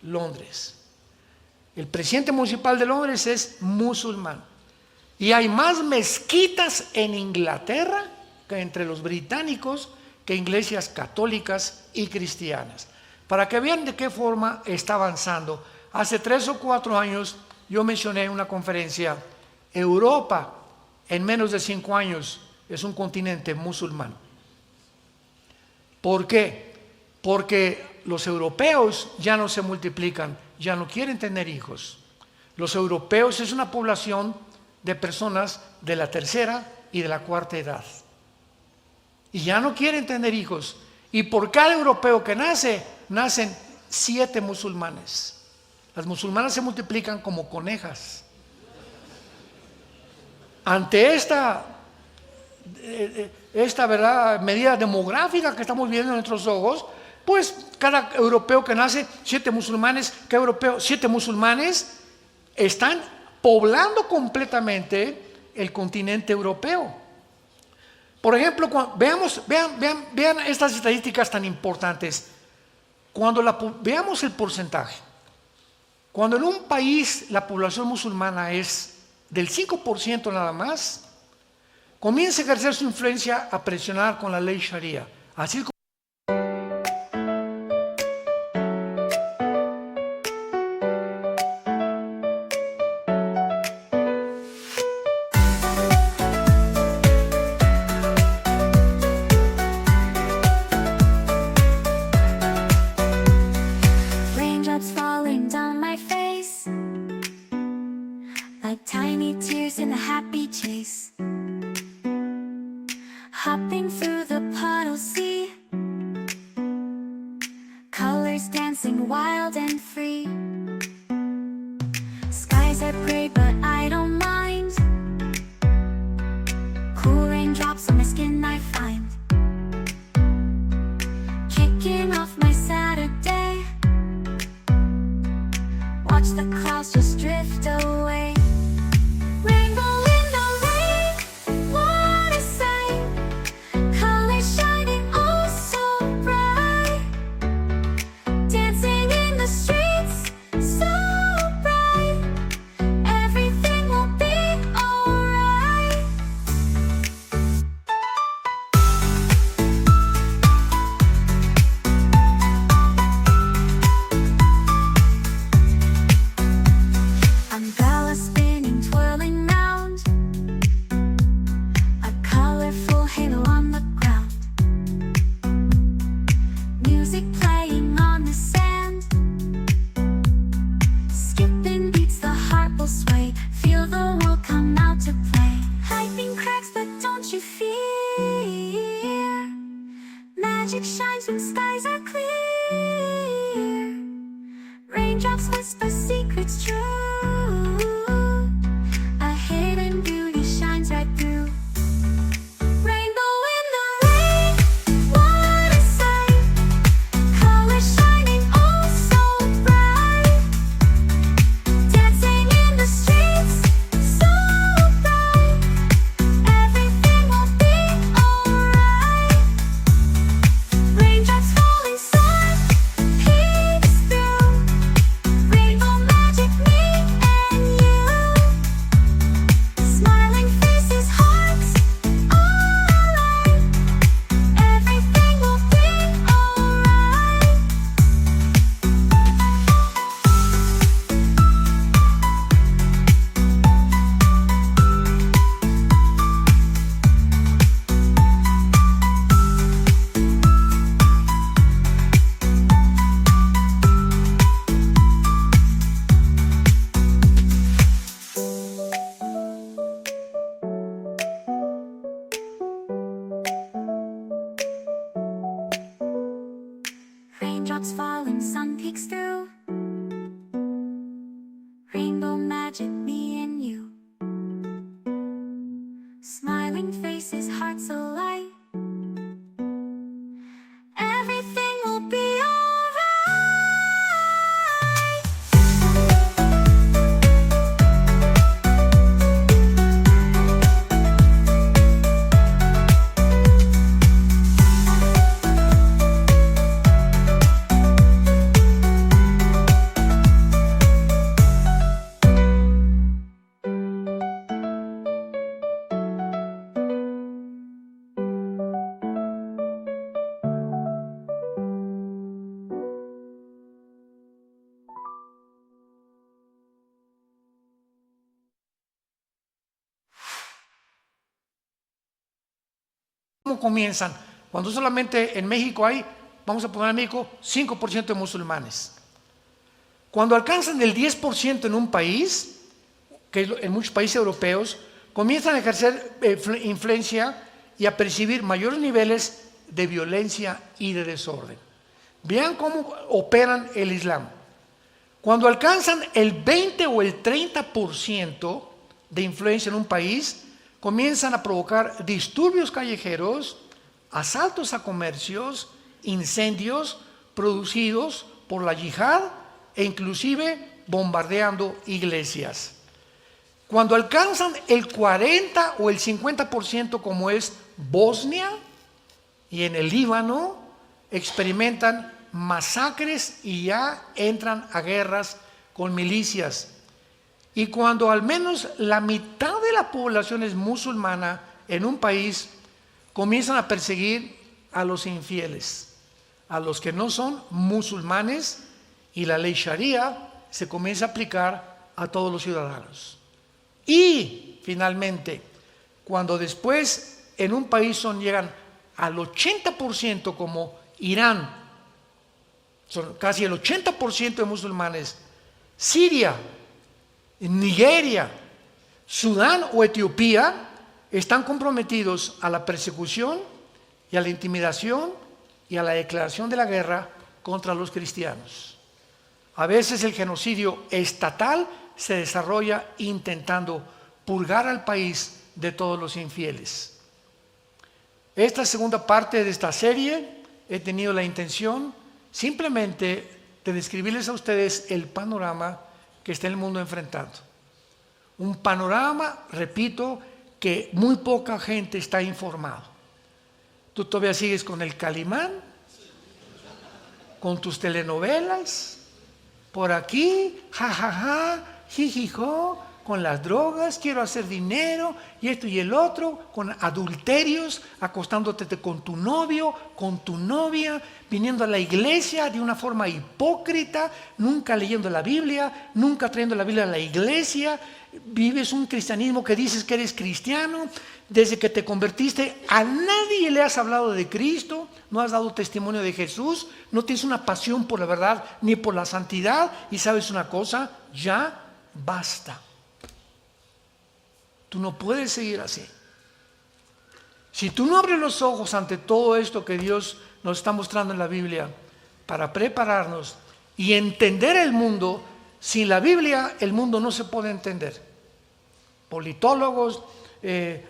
Londres. El presidente municipal de Londres es musulmán. Y hay más mezquitas en Inglaterra que entre los británicos que iglesias católicas y cristianas. Para que vean de qué forma está avanzando. Hace 3 o 4 años yo mencioné en una conferencia, Europa en menos de 5 años es un continente musulmán. ¿Por qué? Porque los europeos ya no se multiplican, ya no quieren tener hijos. Los europeos es una población de personas de la 3ª y de la 4ª edad. Y ya no quieren tener hijos. Y por cada europeo que nace, nacen 7 musulmanes. Las musulmanas se multiplican como conejas. Ante esta ¿verdad? Medida demográfica que estamos viendo en nuestros ojos, pues cada europeo que nace, 7 musulmanes, cada europeo, 7 musulmanes están poblando completamente el continente europeo. Por ejemplo, vean estas estadísticas tan importantes. Cuando veamos el porcentaje, cuando en un país la población musulmana es del 5% nada más, comienza a ejercer su influencia a presionar con la ley Sharia. Así como Raindrops falling down my face, like tiny tears in a happy chase. Hopping through the puddle sea, colors dancing wild and free. Skies are gray but I don't mind, cool raindrops on my skin I find. Kicking off my Saturday, watch the clouds just drift away. Rainbow in the rain, what a sight. Colors shining oh so bright, dancing in the streets so bright. Everything will be alright. Umbrella spinning, twirling round, a colorful halo on the ground. Music playing on the sand, skipping beats, the heart will sway. Feel the world come out to play. Lightning crack magic shines when skies are clear. Raindrops whisper secrets true. A hidden beauty shines right through. Rainbow in the rain, what a sight. Colors shining oh so bright. Dancing in the streets, so bright. Everything will be alright. Raindrops falling sun peeks through. Rainbow magic me and you. Smiling faces, hearts alight. Everything will be alright. Raindrops falling, sun peeks through. Rainbow magic, me and you. Smiling faces, hearts alight. Everything will be alright. ¿Cómo comienzan? Cuando solamente en México hay, vamos a poner en México, 5% de musulmanes. Cuando alcanzan el 10% en un país, que es en muchos países europeos, comienzan a ejercer influencia y a percibir mayores niveles de violencia y de desorden. Vean cómo operan el Islam. Cuando alcanzan el 20 o el 30% de influencia en un país, comienzan a provocar disturbios callejeros, asaltos a comercios, incendios producidos por la yihad e inclusive bombardeando iglesias. Cuando alcanzan el 40 o el 50% como es Bosnia y en el Líbano, experimentan masacres y ya entran a guerras con milicias. Y cuando al menos la mitad de la población es musulmana en un país, comienzan a perseguir a los infieles, a los que no son musulmanes, y la ley Sharia se comienza a aplicar a todos los ciudadanos. Y finalmente, cuando después en un país llegan al 80% como Irán, son casi el 80% de musulmanes, Siria, Nigeria, Sudán o Etiopía están comprometidos a la persecución y a la intimidación y a la declaración de la guerra contra los cristianos. A veces el genocidio estatal se desarrolla intentando purgar al país de todos los infieles. Esta segunda parte de esta serie he tenido la intención simplemente de describirles a ustedes el panorama que está el mundo enfrentando. Un panorama, repito, que muy poca gente está informado. Tú todavía sigues con el Calimán, con tus telenovelas, por aquí, jajaja, jijijo, con las drogas, quiero hacer dinero, y esto y el otro, con adulterios, acostándote con tu novio, con tu novia, viniendo a la iglesia de una forma hipócrita, nunca leyendo la Biblia, nunca trayendo la Biblia a la iglesia. Vives un cristianismo que dices que eres cristiano, desde que te convertiste a nadie le has hablado de Cristo, no has dado testimonio de Jesús, no tienes una pasión por la verdad ni por la santidad, y sabes una cosa, ya basta. Tú no puedes seguir así. Si tú no abres los ojos ante todo esto que Dios nos está mostrando en la Biblia para prepararnos y entender el mundo, sin la Biblia el mundo no se puede entender. Politólogos,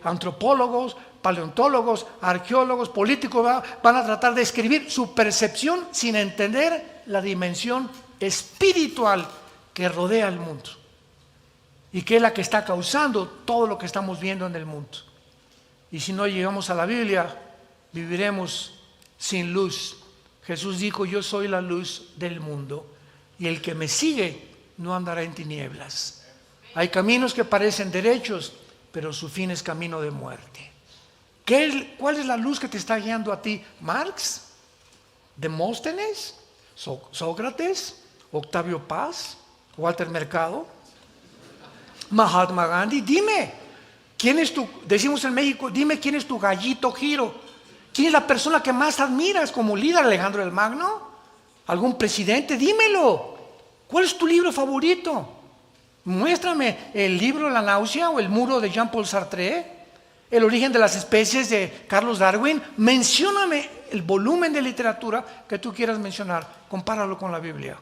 antropólogos, paleontólogos, arqueólogos, políticos van a tratar de escribir su percepción sin entender la dimensión espiritual que rodea el mundo y que es la que está causando todo lo que estamos viendo en el mundo. Y si no llegamos a la Biblia, viviremos sin luz. Jesús dijo: yo soy la luz del mundo, y el que me sigue no andará en tinieblas. Hay caminos que parecen derechos, pero su fin es camino de muerte. ¿Cuál es la luz que te está guiando a ti? ¿Marx? ¿Demóstenes? ¿Sócrates? ¿Octavio Paz? ¿Walter Mercado? ¿Mahatma Gandhi? Dime, ¿quién es decimos en México, dime quién es tu gallito Giro? ¿Quién es la persona que más admiras como líder? ¿Alejandro el Magno? ¿Algún presidente? Dímelo. ¿Cuál es tu libro favorito? Muéstrame el libro La náusea o El muro de Jean-Paul Sartre, El origen de las especies de Carlos Darwin. Mencióname el volumen de literatura que tú quieras mencionar, compáralo con la Biblia.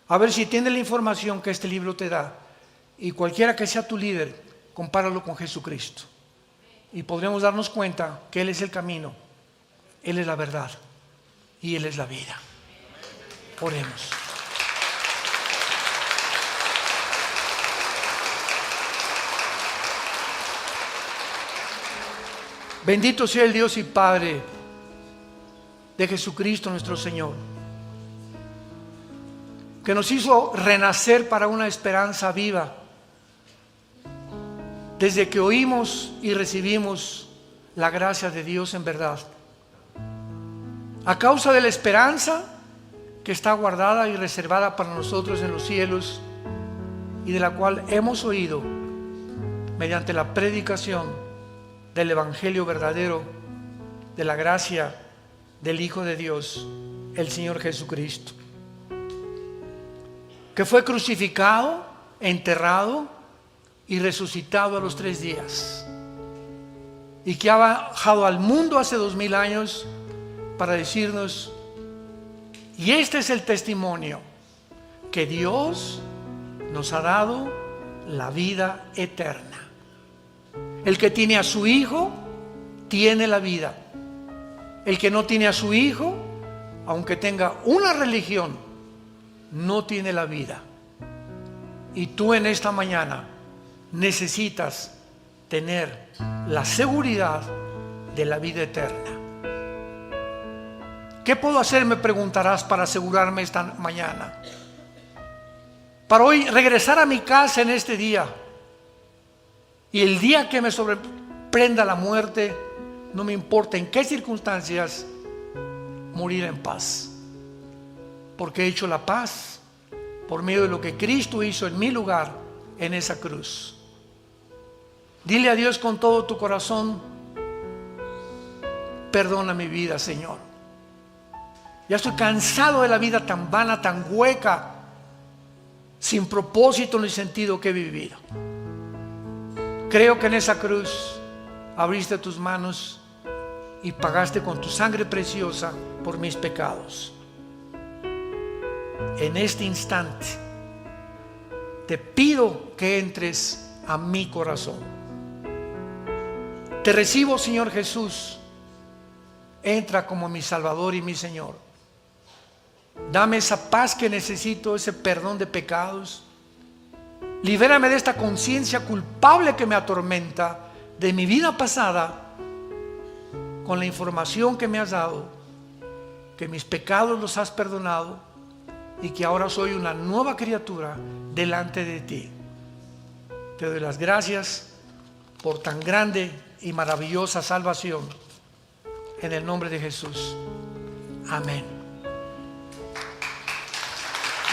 A ver si tiene la información que este libro te da, y cualquiera que sea tu líder, compáralo con Jesucristo. Y podremos darnos cuenta que Él es el camino, Él es la verdad y Él es la vida. Oremos. Bendito sea el Dios y Padre de Jesucristo nuestro Señor, que nos hizo renacer para una esperanza viva desde que oímos y recibimos la gracia de Dios en verdad. A causa de la esperanza que está guardada y reservada para nosotros en los cielos, y de la cual hemos oído mediante la predicación del Evangelio verdadero, de la gracia del Hijo de Dios, el Señor Jesucristo, que fue crucificado, enterrado y resucitado a los 3 días, y que ha bajado al mundo hace 2000 años para decirnos: y este es el testimonio, que Dios nos ha dado la vida eterna. El que tiene a su Hijo tiene la vida. El que no tiene a su Hijo, aunque tenga una religión, no tiene la vida. Y tú en esta mañana necesitas tener la seguridad de la vida eterna. ¿Qué puedo hacer?, me preguntarás, para asegurarme esta mañana. Para hoy regresar a mi casa en este día, y el día que me sorprenda la muerte, no me importa en qué circunstancias, morir en paz, porque he hecho la paz por medio de lo que Cristo hizo en mi lugar en esa cruz. Dile a Dios con todo tu corazón: perdona mi vida, Señor. Ya estoy cansado de la vida tan vana, tan hueca, sin propósito ni sentido que he vivido. Creo que en esa cruz abriste tus manos y pagaste con tu sangre preciosa por mis pecados. En este instante te pido que entres a mi corazón. Te recibo, Señor Jesús. Entra como mi Salvador y mi Señor. Dame esa paz que necesito, ese perdón de pecados. Libérame de esta conciencia culpable que me atormenta, de mi vida pasada, con la información que me has dado, que mis pecados los has perdonado y que ahora soy una nueva criatura delante de ti. Te doy las gracias por tan grande y maravillosa salvación, en el nombre de Jesús. Amén.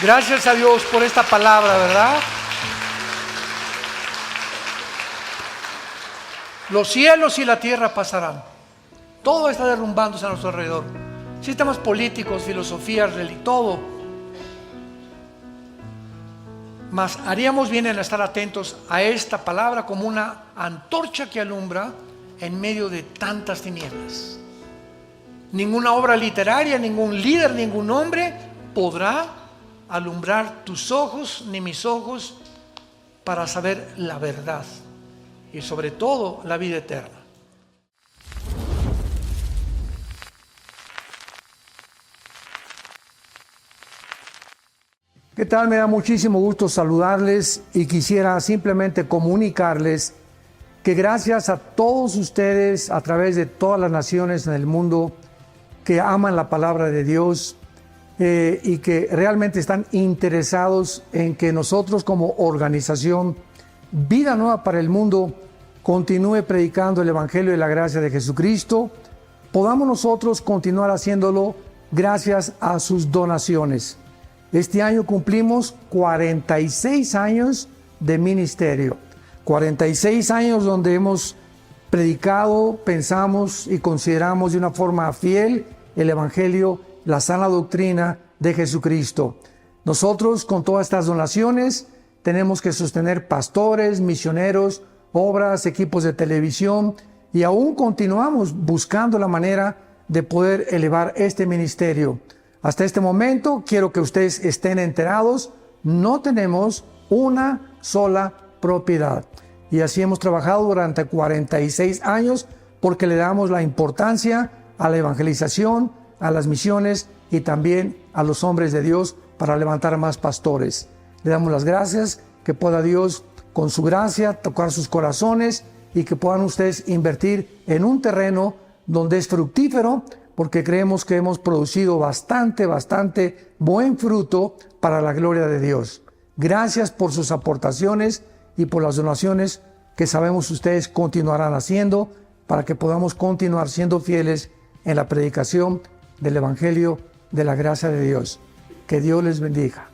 Gracias a Dios por esta palabra, ¿verdad? Los cielos y la tierra pasarán. Todo está derrumbándose a nuestro alrededor. Sistemas políticos, filosofías, todo. Mas haríamos bien en estar atentos a esta palabra como una antorcha que alumbra en medio de tantas tinieblas. Ninguna obra literaria, ningún líder, ningún hombre podrá alumbrar tus ojos ni mis ojos para saber la verdad y sobre todo la vida eterna. ¿Qué tal? Me da muchísimo gusto saludarles y quisiera simplemente comunicarles que gracias a todos ustedes a través de todas las naciones en el mundo que aman la palabra de Dios y que realmente están interesados en que nosotros como organización Vida Nueva para el Mundo continúe predicando el Evangelio de la gracia de Jesucristo, podamos nosotros continuar haciéndolo gracias a sus donaciones. Este año cumplimos 46 años de ministerio, 46 años donde hemos predicado, pensamos y consideramos de una forma fiel el Evangelio, la sana doctrina de Jesucristo. Nosotros con todas estas donaciones tenemos que sostener pastores, misioneros, obras, equipos de televisión y aún continuamos buscando la manera de poder elevar este ministerio. Hasta este momento quiero que ustedes estén enterados, no tenemos una sola propiedad. Y así hemos trabajado durante 46 años porque le damos la importancia a la evangelización, a las misiones y también a los hombres de Dios para levantar más pastores. Le damos las gracias, que pueda Dios con su gracia tocar sus corazones y que puedan ustedes invertir en un terreno donde es fructífero, porque creemos que hemos producido bastante buen fruto para la gloria de Dios. Gracias por sus aportaciones y por las donaciones que sabemos ustedes continuarán haciendo para que podamos continuar siendo fieles en la predicación del Evangelio de la gracia de Dios. Que Dios les bendiga.